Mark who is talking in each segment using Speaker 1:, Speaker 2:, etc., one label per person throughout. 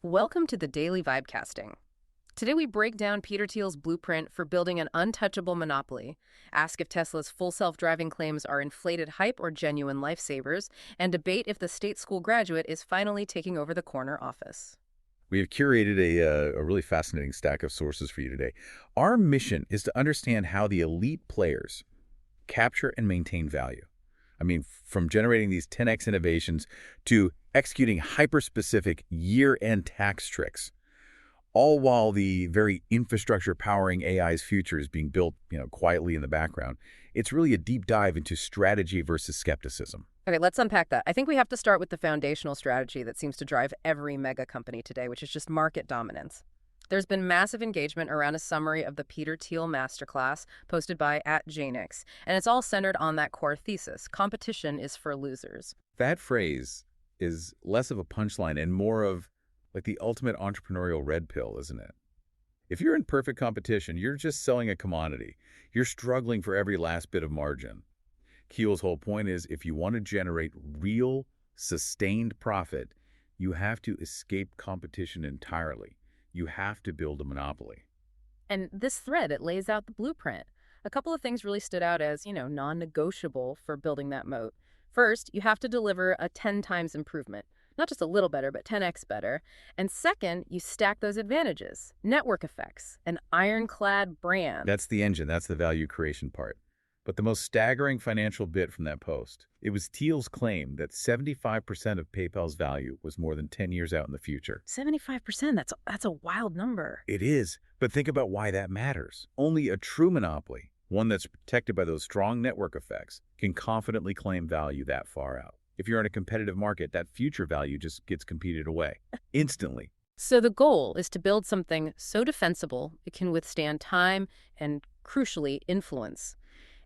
Speaker 1: Welcome to the Daily Vibecasting. Today we break down Peter Thiel's blueprint for building an untouchable monopoly, ask if Tesla's full self-driving claims are inflated hype or genuine lifesavers, and debate if the state school graduate is finally taking over the corner office.
Speaker 2: We have curated a really fascinating stack of sources for you today. Our mission is to understand how the elite players capture and maintain value. I mean, from generating these 10x innovations to executing hyper-specific year-end tax tricks, all while the very infrastructure powering AI's future is being built, quietly in the background. It's really a deep dive into strategy versus skepticism.
Speaker 1: Okay, let's unpack that. I think we have to start with the foundational strategy that seems to drive every mega company today, which is just market dominance. There's been massive engagement around a summary of the Peter Thiel masterclass posted by @Janix, and it's all centered on that core thesis: competition is for losers.
Speaker 2: That phrase is less of a punchline and more of like the ultimate entrepreneurial red pill, isn't it? If you're in perfect competition, you're just selling a commodity. You're struggling for every last bit of margin. Thiel's whole point is if you want to generate real, sustained profit, you have to escape competition entirely. You have to build a monopoly.
Speaker 1: And this thread, it lays out the blueprint. A couple of things really stood out as, non-negotiable for building that moat. First, you have to deliver a 10 times improvement. Not just a little better, but 10x better. And second, you stack those advantages. Network effects, an ironclad brand.
Speaker 2: That's the engine. That's the value creation part. But the most staggering financial bit from that post, it was Thiel's claim that 75% of PayPal's value was more than 10 years out in the future.
Speaker 1: 75%, that's a wild number.
Speaker 2: It is, but think about why that matters. Only a true monopoly, one that's protected by those strong network effects, can confidently claim value that far out. If you're in a competitive market, that future value just gets competed away instantly.
Speaker 1: So the goal is to build something so defensible it can withstand time and, crucially, influence.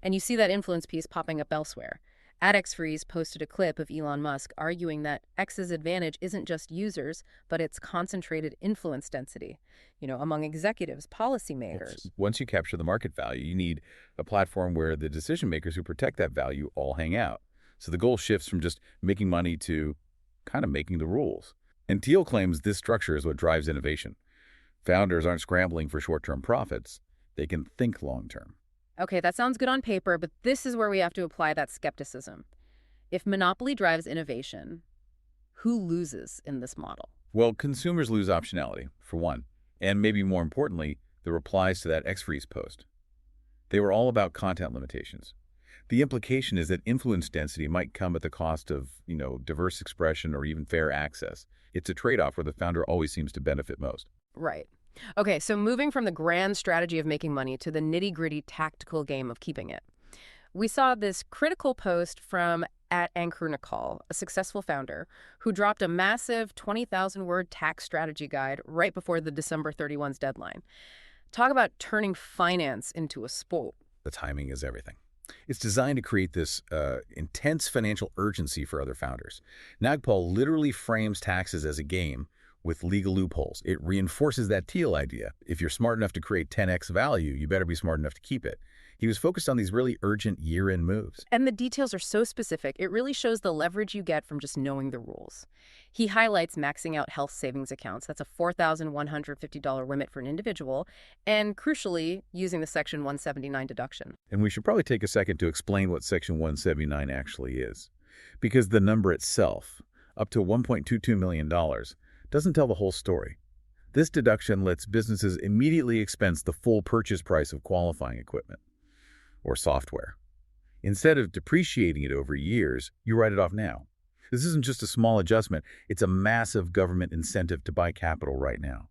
Speaker 1: And you see that influence piece popping up elsewhere. AdXFreeze posted a clip of Elon Musk arguing that X's advantage isn't just users, but its concentrated influence density, among executives, policymakers.
Speaker 2: Once you capture the market value, you need a platform where the decision makers who protect that value all hang out. So the goal shifts from just making money to kind of making the rules. And Thiel claims this structure is what drives innovation. Founders aren't scrambling for short-term profits. They can think long-term.
Speaker 1: Okay, that sounds good on paper, but this is where we have to apply that skepticism. If monopoly drives innovation, who loses in this model?
Speaker 2: Well, consumers lose optionality, for one. And maybe more importantly, the replies to that XFreeze post. They were all about content limitations. The implication is that influence density might come at the cost of, diverse expression or even fair access. It's a trade-off where the founder always seems to benefit most.
Speaker 1: Right. Okay, so moving from the grand strategy of making money to the nitty-gritty tactical game of keeping it. We saw this critical post from @AnchorNicole, a successful founder, who dropped a massive 20,000-word tax strategy guide right before the December 31's deadline. Talk about turning finance into a sport.
Speaker 2: The timing is everything. It's designed to create this intense financial urgency for other founders. Nagpal literally frames taxes as a game with legal loopholes. It reinforces that Thiel idea. If you're smart enough to create 10x value, you better be smart enough to keep it. He was focused on these really urgent year-end moves.
Speaker 1: And the details are so specific, it really shows the leverage you get from just knowing the rules. He highlights maxing out health savings accounts. That's a $4,150 limit for an individual. And crucially, using the Section 179 deduction.
Speaker 2: And we should probably take a second to explain what Section 179 actually is. Because the number itself, up to $1.22 million, doesn't tell the whole story. This deduction lets businesses immediately expense the full purchase price of qualifying equipment or software. Instead of depreciating it over years, you write it off now. This isn't just a small adjustment. It's a massive government incentive to buy capital right now.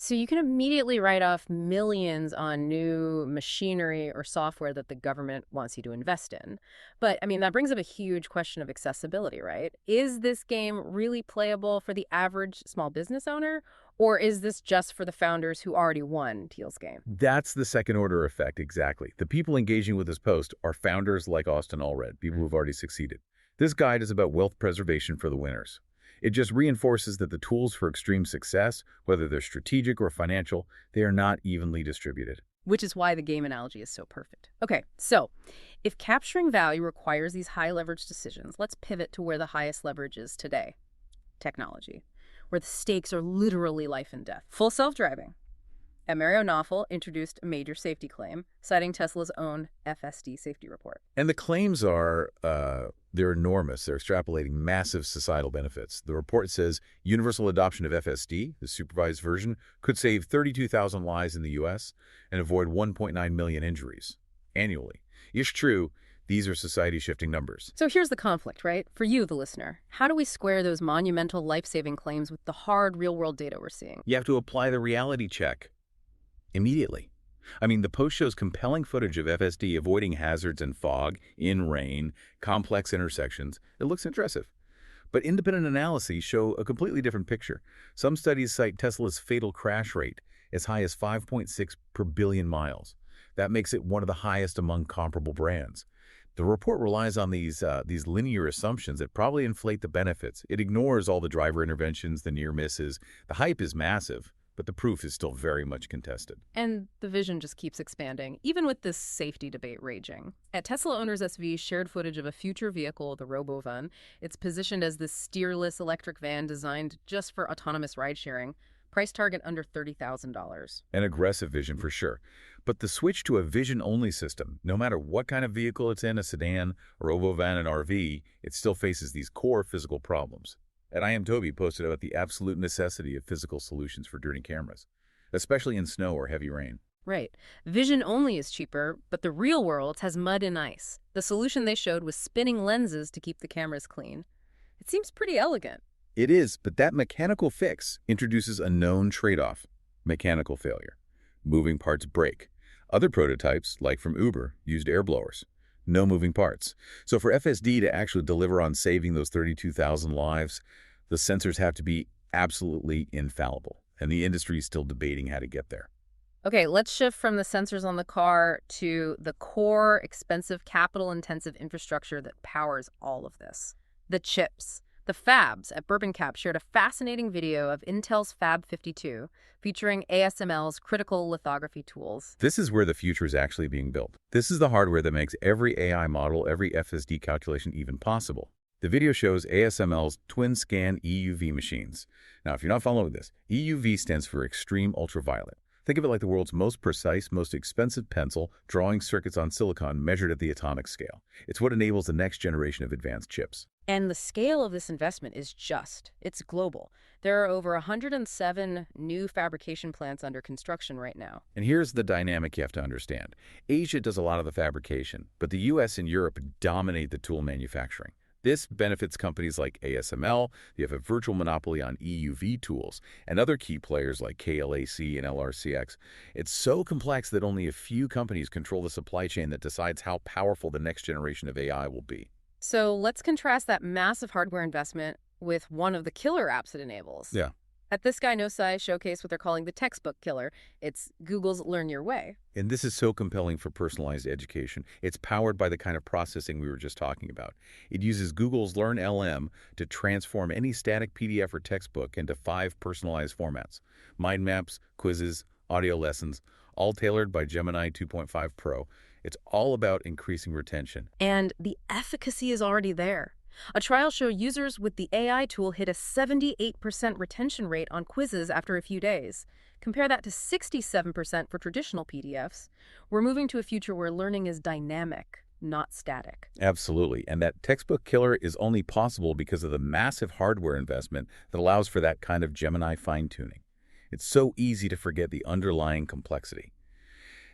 Speaker 1: So you can immediately write off millions on new machinery or software that the government wants you to invest in. But, that brings up a huge question of accessibility, right? Is this game really playable for the average small business owner? Or is this just for the founders who already won Thiel's game?
Speaker 2: That's the second-order effect, exactly. The people engaging with this post are founders like Austin Allred, people who've already succeeded. This guide is about wealth preservation for the winners. It just reinforces that the tools for extreme success, whether they're strategic or financial, they are not evenly distributed.
Speaker 1: Which is why the game analogy is so perfect. Okay, so if capturing value requires these high leverage decisions, let's pivot to where the highest leverage is today: technology. where the stakes are literally life and death. Full self-driving. And Mario Knopfel introduced a major safety claim, citing Tesla's own FSD safety report.
Speaker 2: And the claims are, they're enormous. They're extrapolating massive societal benefits. The report says universal adoption of FSD, the supervised version, could save 32,000 lives in the U.S. and avoid 1.9 million injuries annually. It's true, these are society-shifting numbers.
Speaker 1: So here's the conflict, right? For you, the listener. How do we square those monumental life-saving claims with the hard real-world data we're seeing?
Speaker 2: You have to apply the reality check immediately. I mean, the post shows compelling footage of FSD avoiding hazards in fog, in rain, complex intersections. It looks impressive. But independent analyses show a completely different picture. Some studies cite Tesla's fatal crash rate as high as 5.6 per billion miles. That makes it one of the highest among comparable brands. The report relies on these linear assumptions that probably inflate the benefits. It ignores all the driver interventions, the near misses. The hype is massive, but the proof is still very much contested.
Speaker 1: And the vision just keeps expanding, even with this safety debate raging. At Tesla Owners SV shared footage of a future vehicle, the Robovan. It's positioned as this steerless electric van designed just for autonomous ride-sharing. Price target under $30,000.
Speaker 2: An aggressive vision for sure. But the switch to a vision-only system, no matter what kind of vehicle it's in, a sedan, a Robovan, an RV, it still faces these core physical problems. And I Am Toby posted about the absolute necessity of physical solutions for dirty cameras, especially in snow or heavy rain.
Speaker 1: Right. Vision only is cheaper, but the real world has mud and ice. The solution they showed was spinning lenses to keep the cameras clean. It seems pretty elegant.
Speaker 2: It is, but that mechanical fix introduces a known trade-off: mechanical failure. Moving parts break. Other prototypes, like from Uber, used air blowers. No moving parts. So for FSD to actually deliver on saving those 32,000 lives, the sensors have to be absolutely infallible. And the industry is still debating how to get there.
Speaker 1: Okay, let's shift from the sensors on the car to the core, expensive, capital-intensive infrastructure that powers all of this. The chips. The Fabs at Bourbon Cap shared a fascinating video of Intel's Fab 52 featuring ASML's critical lithography tools.
Speaker 2: This is where the future is actually being built. This is the hardware that makes every AI model, every FSD calculation even possible. The video shows ASML's twin-scan EUV machines. Now, if you're not following this, EUV stands for extreme ultraviolet. Think of it like the world's most precise, most expensive pencil drawing circuits on silicon measured at the atomic scale. It's what enables the next generation of advanced chips.
Speaker 1: And the scale of this investment is it's global. There are over 107 new fabrication plants under construction right now.
Speaker 2: And here's the dynamic you have to understand. Asia does a lot of the fabrication, but the US and Europe dominate the tool manufacturing. This benefits companies like ASML. They have a virtual monopoly on EUV tools, and other key players like KLAC and LRCX. It's so complex that only a few companies control the supply chain that decides how powerful the next generation of AI will be.
Speaker 1: So let's contrast that massive hardware investment with one of the killer apps it enables.
Speaker 2: Yeah.
Speaker 1: At This Guy No Size showcase what they're calling the textbook killer. It's Google's Learn Your Way.
Speaker 2: And this is so compelling for personalized education. It's powered by the kind of processing we were just talking about. It uses Google's Learn LM to transform any static PDF or textbook into 5 personalized formats: mind maps, quizzes, audio lessons, all tailored by Gemini 2.5 Pro. It's all about increasing retention.
Speaker 1: And the efficacy is already there. A trial showed users with the AI tool hit a 78% retention rate on quizzes after a few days. Compare that to 67% for traditional PDFs. We're moving to a future where learning is dynamic, not static.
Speaker 2: Absolutely. And that textbook killer is only possible because of the massive hardware investment that allows for that kind of Gemini fine-tuning. It's so easy to forget the underlying complexity.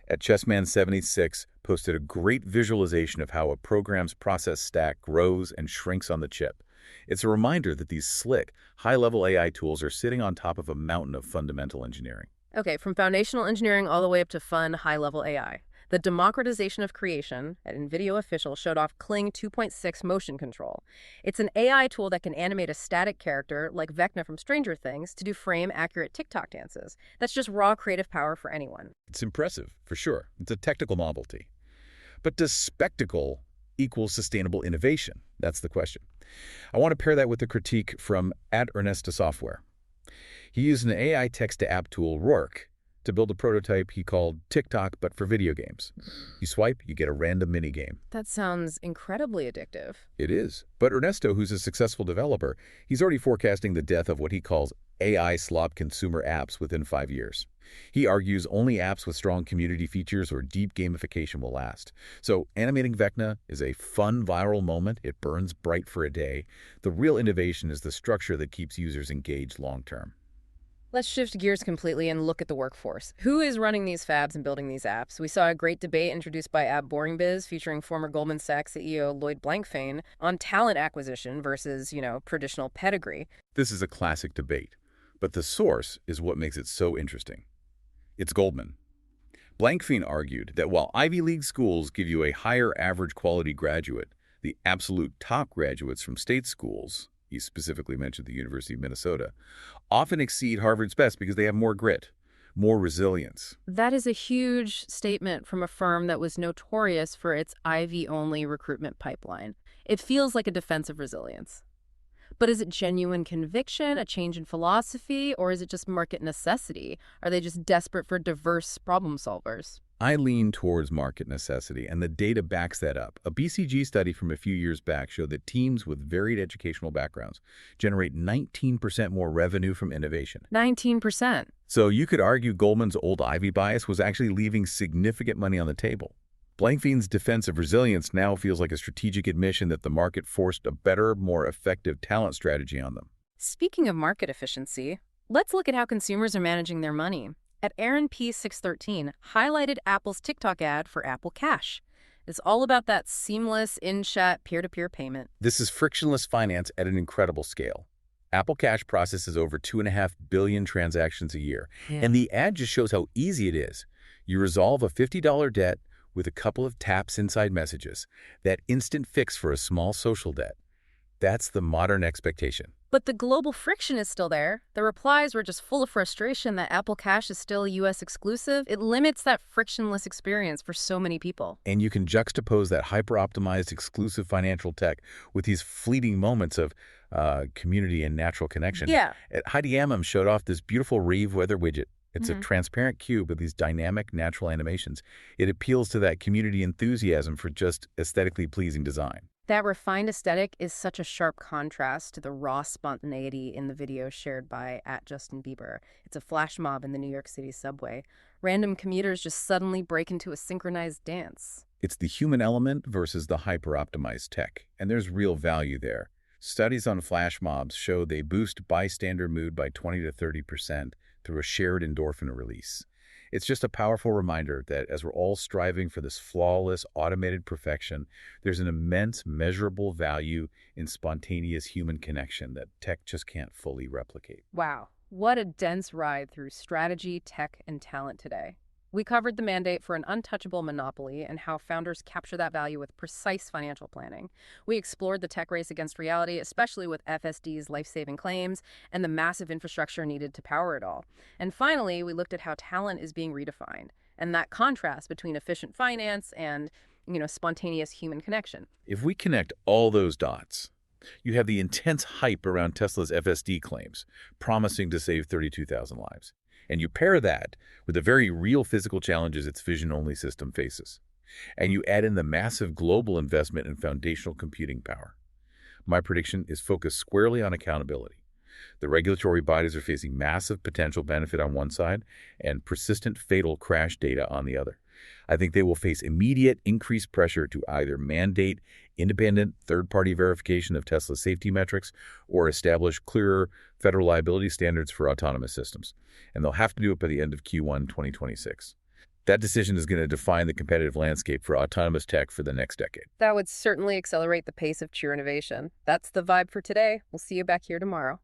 Speaker 2: At Chessman76 posted a great visualization of how a program's process stack grows and shrinks on the chip. It's a reminder that these slick, high-level AI tools are sitting on top of a mountain of fundamental engineering.
Speaker 1: Okay, from foundational engineering all the way up to fun, high-level AI. The democratization of creation at NVIDIA Official showed off Kling 2.6 motion control. It's an AI tool that can animate a static character like Vecna from Stranger Things to do frame-accurate TikTok dances. That's just raw creative power for anyone.
Speaker 2: It's impressive, for sure. It's a technical novelty. But does spectacle equal sustainable innovation? That's the question. I want to pair that with a critique from @Ernesto Software. He used an AI text-to-app tool, Rourke, to build a prototype he called TikTok, but for video games. You swipe, you get a random minigame.
Speaker 1: That sounds incredibly addictive.
Speaker 2: It is. But Ernesto, who's a successful developer, he's already forecasting the death of what he calls AI slop consumer apps within 5 years. He argues only apps with strong community features or deep gamification will last. So animating Vecna is a fun viral moment. It burns bright for a day. The real innovation is the structure that keeps users engaged long term.
Speaker 1: Let's shift gears completely and look at the workforce. Who is running these fabs and building these apps? We saw a great debate introduced by App Boring Biz featuring former Goldman Sachs CEO Lloyd Blankfein on talent acquisition versus, traditional pedigree.
Speaker 2: This is a classic debate, but the source is what makes it so interesting. It's Goldman. Blankfein argued that while Ivy League schools give you a higher average quality graduate, the absolute top graduates from state schools, he specifically mentioned the University of Minnesota, often exceed Harvard's best because they have more grit, more resilience.
Speaker 1: That is a huge statement from a firm that was notorious for its Ivy-only recruitment pipeline. It feels like a defense of resilience. But is it genuine conviction, a change in philosophy, or is it just market necessity? Are they just desperate for diverse problem solvers?
Speaker 2: I lean towards market necessity, and the data backs that up. A BCG study from a few years back showed that teams with varied educational backgrounds generate 19% more revenue from innovation.
Speaker 1: 19%.
Speaker 2: So you could argue Goldman's old Ivy bias was actually leaving significant money on the table. Blankfein's defense of resilience now feels like a strategic admission that the market forced a better, more effective talent strategy on them.
Speaker 1: Speaking of market efficiency, let's look at how consumers are managing their money. At Aaron P613 highlighted Apple's TikTok ad for Apple Cash. It's all about that seamless, in-chat, peer-to-peer payment.
Speaker 2: This is frictionless finance at an incredible scale. Apple Cash processes over 2.5 billion transactions a year, and the ad just shows how easy it is. You resolve a $50 debt with a couple of taps inside messages. That instant fix for a small social debt. That's the modern expectation.
Speaker 1: But the global friction is still there. The replies were just full of frustration that Apple Cash is still U.S. exclusive. It limits that frictionless experience for so many people.
Speaker 2: And you can juxtapose that hyper-optimized exclusive financial tech with these fleeting moments of community and natural connection.
Speaker 1: Yeah.
Speaker 2: Heidi Ammon showed off this beautiful Reeve weather widget. It's a transparent cube with these dynamic natural animations. It appeals to that community enthusiasm for just aesthetically pleasing design.
Speaker 1: That refined aesthetic is such a sharp contrast to the raw spontaneity in the video shared by @JustinBieber. It's a flash mob in the New York City subway. Random commuters just suddenly break into a synchronized dance.
Speaker 2: It's the human element versus the hyper-optimized tech, and there's real value there. Studies on flash mobs show they boost bystander mood by 20 to 30% through a shared endorphin release. It's just a powerful reminder that as we're all striving for this flawless, automated perfection, there's an immense, measurable value in spontaneous human connection that tech just can't fully replicate.
Speaker 1: Wow, what a dense ride through strategy, tech, and talent today. We covered the mandate for an untouchable monopoly and how founders capture that value with precise financial planning. We explored the tech race against reality, especially with FSD's life-saving claims and the massive infrastructure needed to power it all. And finally, we looked at how talent is being redefined and that contrast between efficient finance and, spontaneous human connection.
Speaker 2: If we connect all those dots, you have the intense hype around Tesla's FSD claims, promising to save 32,000 lives. And you pair that with the very real physical challenges its vision-only system faces. And you add in the massive global investment in foundational computing power. My prediction is focused squarely on accountability. The regulatory bodies are facing massive potential benefit on one side and persistent fatal crash data on the other. I think they will face immediate increased pressure to either mandate independent third-party verification of Tesla's safety metrics or establish clearer federal liability standards for autonomous systems. And they'll have to do it by the end of Q1 2026. That decision is going to define the competitive landscape for autonomous tech for the next decade.
Speaker 1: That would certainly accelerate the pace of true innovation. That's the vibe for today. We'll see you back here tomorrow.